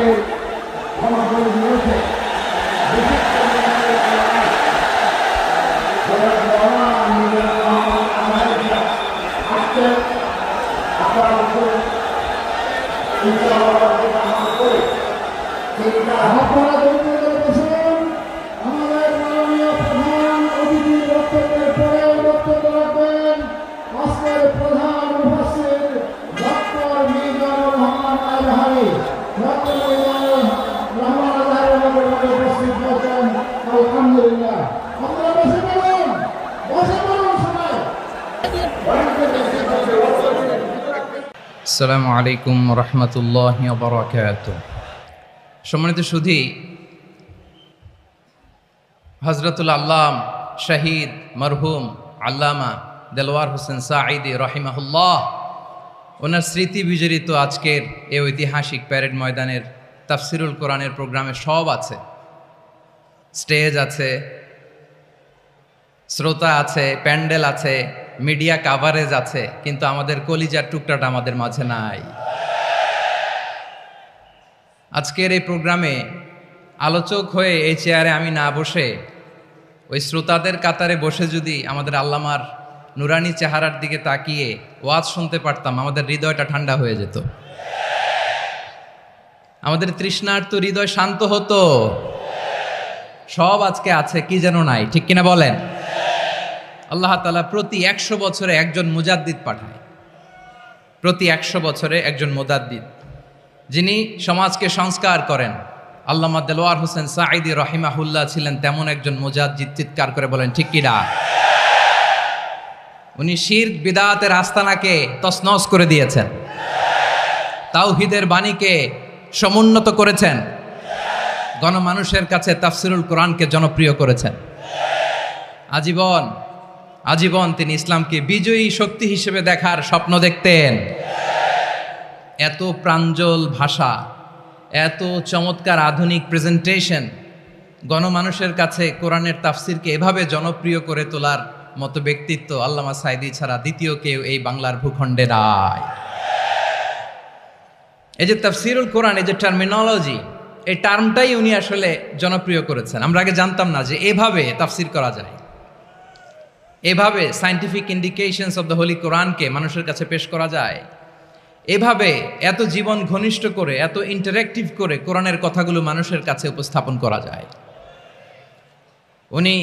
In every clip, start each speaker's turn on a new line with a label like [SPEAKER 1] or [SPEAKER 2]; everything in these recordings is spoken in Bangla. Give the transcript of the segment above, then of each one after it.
[SPEAKER 1] আমাদের ক্ষমা করে দিয়েছে। আপনারা বসুন, আমাদের মাননীয় প্রধান অতিথির বক্তব্যের পরে বক্তব্য রাখবেন আজকের প্রধান উপস্থিত ডক্টর মিজানুর রহমান আজহারি। ডক্টর মিজানুর রহমান আজহারি আমাদের মাঝে উপস্থিত হয়েছেন। আলহামদুলিল্লাহ, আপনারা বসে পড়ুন, বসে পড়ুন সবাই।
[SPEAKER 2] আসসালামু আলাইকুম রহমতুল্লাহি ওয়া বারাকাতুহু। সম্মানিত সুধী, হযরতুল আল্লাম শহীদ মরহুম আল্লামা দেলওয়ার হোসেন সাঈদী রাহিমাহুল্লাহ, ওনার স্মৃতি বিজড়িত আজকের এই ঐতিহাসিক প্যারেড ময়দানের তাফসিরুল কোরআনের প্রোগ্রামে সব আছে। স্টেজ আছে, শ্রোতা আছে, প্যান্ডেল আছে, মিডিয়া কাভারেজ আছে, কিন্তু আমাদের কলিজার টুকরাটা আমাদের মাঝে নাই। আজকের এই প্রোগ্রামে আলোচক হয়ে এই চেয়ারে আমি না বসে ওই শ্রোতাদের কাতারে বসে যদি আমাদের আল্লামার নুরানি চেহারার দিকে তাকিয়ে ওয়াজ শুনতে পারতাম, আমাদের হৃদয়টা ঠান্ডা হয়ে যেত, আমাদের তৃষ্ণার্ত হৃদয় শান্ত হতো। সব আজকে আছে, কি যেন নাই, ঠিক কিনা বলেন? আল্লাহ তাআলা প্রতি 100 বছরে একজন মুজাদ্দিদ পাঠায়, প্রতি 100 বছরে একজন মুজাদ্দিদ, যিনি সমাজকে সংস্কার করেন। আল্লামা দেলওয়ার হোসেন সাঈদী রাহিমাহুল্লাহ ছিলেন তেমন একজন মুজাদ্দিদ। চিৎকার করে বলেন ঠিক কিনা? উনি শিরক বিদআতের আস্তানাকে তছনছ করে দিয়েছেন, তাওহীদের বাণীকে সমুন্নত করেছেন, গণমানুষের কাছে তাফসিরুল কোরআনকে জনপ্রিয় করেছেন। আজীবন তিনি ইসলামকে বিজয়ী শক্তি হিসেবে দেখার স্বপ্ন দেখতেন। এত প্রাঞ্জল ভাষা, এত চমৎকার আধুনিক প্রেজেন্টেশন, গণমানুষের কাছে কোরআনের তাফসিরকে এভাবে জনপ্রিয় করে তোলার মতো ব্যক্তিত্ব আল্লামা সাঈদী ছাড়া দ্বিতীয় কেউ এই বাংলার ভূখণ্ডে নাই। এই যে তাফসিরুল কোরআন, এই যে টার্মিনোলজি, এই টার্মটাই উনি আসলে জনপ্রিয় করেছেন। আমরা আগে জানতাম না যে এভাবে তাফসির করা যায়, এভাবে scientific indications of the Holi কোরআনকে মানুষের কাছে পেশ করা যায়, এভাবে এত জীবন ঘনিষ্ঠ করে, এত ইন্টারেক্টিভ করে কোরআনের কথাগুলো মানুষের কাছে উপস্থাপন করা যায়। উনি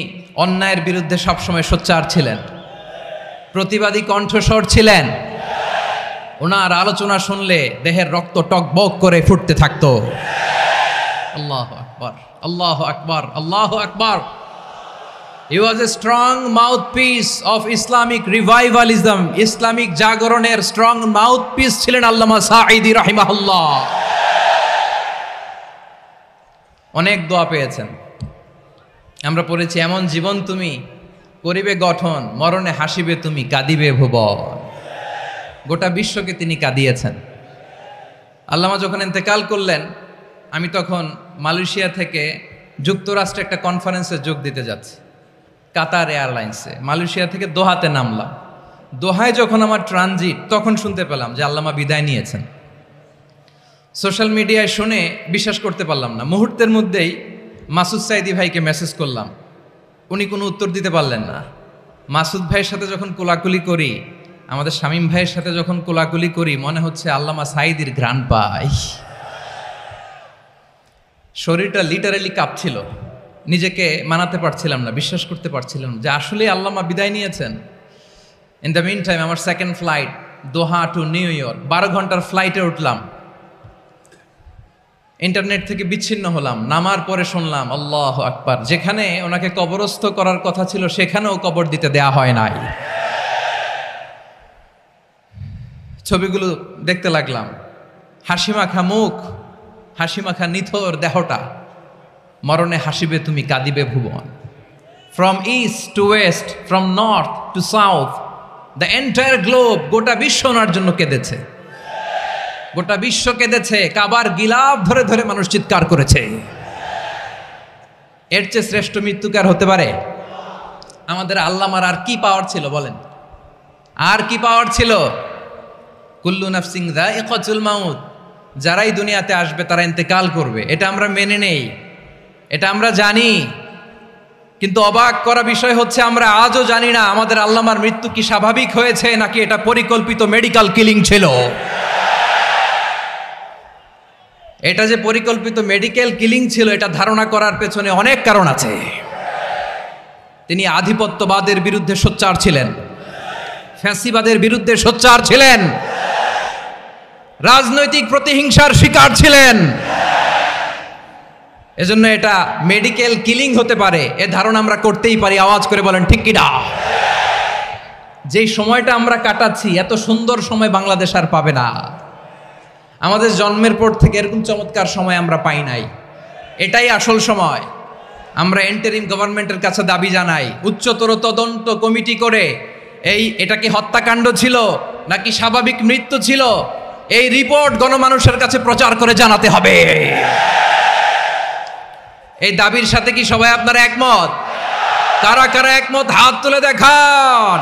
[SPEAKER 2] অন্যায়ের বিরুদ্ধে সবসময় সোচ্চার ছিলেন, প্রতিবাদী কণ্ঠস্বর ছিলেন। ওনার আলোচনা শুনলে দেহের রক্ত টকবক করে ফুটতে থাকতো। আল্লাহু আকবার, আল্লাহু আকবার, আল্লাহু আকবার। He was a strong mouthpiece of Islamic revivalism. Islamic জাগরণের স্ট্রং মাউথপিস ছিলেন আল্লামা সাঈদী রাহিমাহুল্লাহ। অনেক দোয়া পেয়েছেন, আমরা পড়েছি, এমন জীবন তুমি করিবে গঠন, মরণে হাসিবে তুমি, কাঁদিবে ভুবন। গোটা বিশ্বকে তিনি কাঁদিয়েছেন। আল্লামা যখন ইন্তেকাল করলেন, আমি তখন মালয়েশিয়া থেকে যুক্তরাষ্ট্রে একটা কনফারেন্সে যোগ দিতে যাচ্ছি, কাতার এয়ারলাইন্সে। মালয়েশিয়া থেকে দোহাতে নামলাম। দোহায় যখন আমার ট্রানজিট, তখন শুনতে পেলাম যে আল্লামা বিদায় নিয়েছেন। সোশ্যাল মিডিয়ায় শুনে বিশ্বাস করতে পারলাম না। মুহূর্তের মধ্যেই মাসুদ সাঈদী ভাইকে মেসেজ করলাম, উনি কোনো উত্তর দিতে পারলেন না। মাসুদ ভাইয়ের সাথে যখন কোলাকুলি করি, আমাদের শামীম ভাইয়ের সাথে যখন কোলাকুলি করি, মনে হচ্ছে আল্লামা সাঈদীর ঘ্রাণ পাই। শরীরটা লিটারালি কাঁপছিল, নিজেকে মানাতে পারছিলাম না, বিশ্বাস করতে পারছিলাম যে আসলে আল্লামা বিদায় নিয়েছেন। ইন দ্য মিন টাইম আমার সেকেন্ড ফ্লাইট, দোহা টু নিউ ইয়র্ক, 12 ঘন্টার ফ্লাইটে উঠলাম। ইন্টারনেট থেকে বিচ্ছিন্ন হলাম। নামার পরে শুনলাম আল্লাহু আকবার, যেখানে ওনাকে কবরস্থ করার কথা ছিল সেখানেও কবর দিতে দেয়া হয় নাই। ছবিগুলো দেখতে লাগলাম, হাসিমাখা মুখ, হাসিমাখা নিথর দেহটা, মরণে হাসিবে তুমি, কাঁদিবে ভুবন। From east to west, from north to south, the entire globe, গোটা বিশ্ব ওনার জন্য কেঁদেছে, গোটা বিশ্ব কেঁদেছে। কাবার গিলাফ ধরে ধরে মানুষ চিৎকার করেছে। এর চেয়ে শ্রেষ্ঠ মৃত্যুকার হতে পারে? আমাদের আল্লামার আর কি পাওয়ার ছিল বলেন? আর কি পাওয়ার ছিল? কুল্লু নাফসিন যায়িকাতুল মাউত, যারাই দুনিয়াতে আসবে তারা ইন্তেকাল করবে, এটা আমরা মেনে নেই, এটা আমরা জানি। কিন্তু অবাক করা বিষয় হচ্ছে আমরা আজও জানি না আমাদের আল্লামার মৃত্যু কি স্বাভাবিক হয়েছে নাকি এটা পরিকল্পিত মেডিকেল কিলিং ছিল। এটা যে পরিকল্পিত মেডিকেল কিলিং ছিল এটা ধারণা করার পেছনে অনেক কারণ আছে। তিনি আধিপত্যবাদের বিরুদ্ধে সোচ্চার ছিলেন, ফ্যাসিবাদের বিরুদ্ধে সোচ্চার ছিলেন, রাজনৈতিক প্রতিহিংসার শিকার ছিলেন। এজন্য এটা মেডিকেল কিলিং হতে পারে এ ধারণা আমরা করতেই পারি। আওয়াজ করে বলেন ঠিক কিনা? যেই সময়টা আমরা কাটাচ্ছি এত সুন্দর সময় বাংলাদেশ আর পাবে না। আমাদের জন্মের পর থেকে এরকম চমৎকার সময় আমরা পাই নাই, এটাই আসল সময়। আমরা ইন্টারিম গভর্নমেন্টের কাছে দাবি জানাই উচ্চতর তদন্ত কমিটি করে এটা কি হত্যাকাণ্ড ছিল নাকি স্বাভাবিক মৃত্যু ছিল এই রিপোর্ট গণমানুষের কাছে প্রচার করে জানাতে হবে। এই দাবির সাথে কি সবাই আপনারা একমত? কারা কারা একমত হাত তুলে দেখান।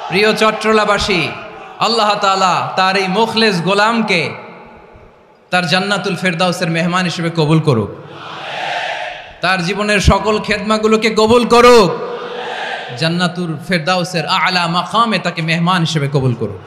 [SPEAKER 2] প্রিয় চট্টলাবাসী, আল্লাহ তাআলা তার এই মুখলেস গোলামকে তার জান্নাতুল ফেরদাউসের মেহমান হিসেবে কবুল করুক, তার জীবনের সকল খেদমাগুলোকে কবুল করুক, জান্নাতুল ফেরদাউসের আলা মাকামে তাকে মেহমান হিসেবে কবুল করুক।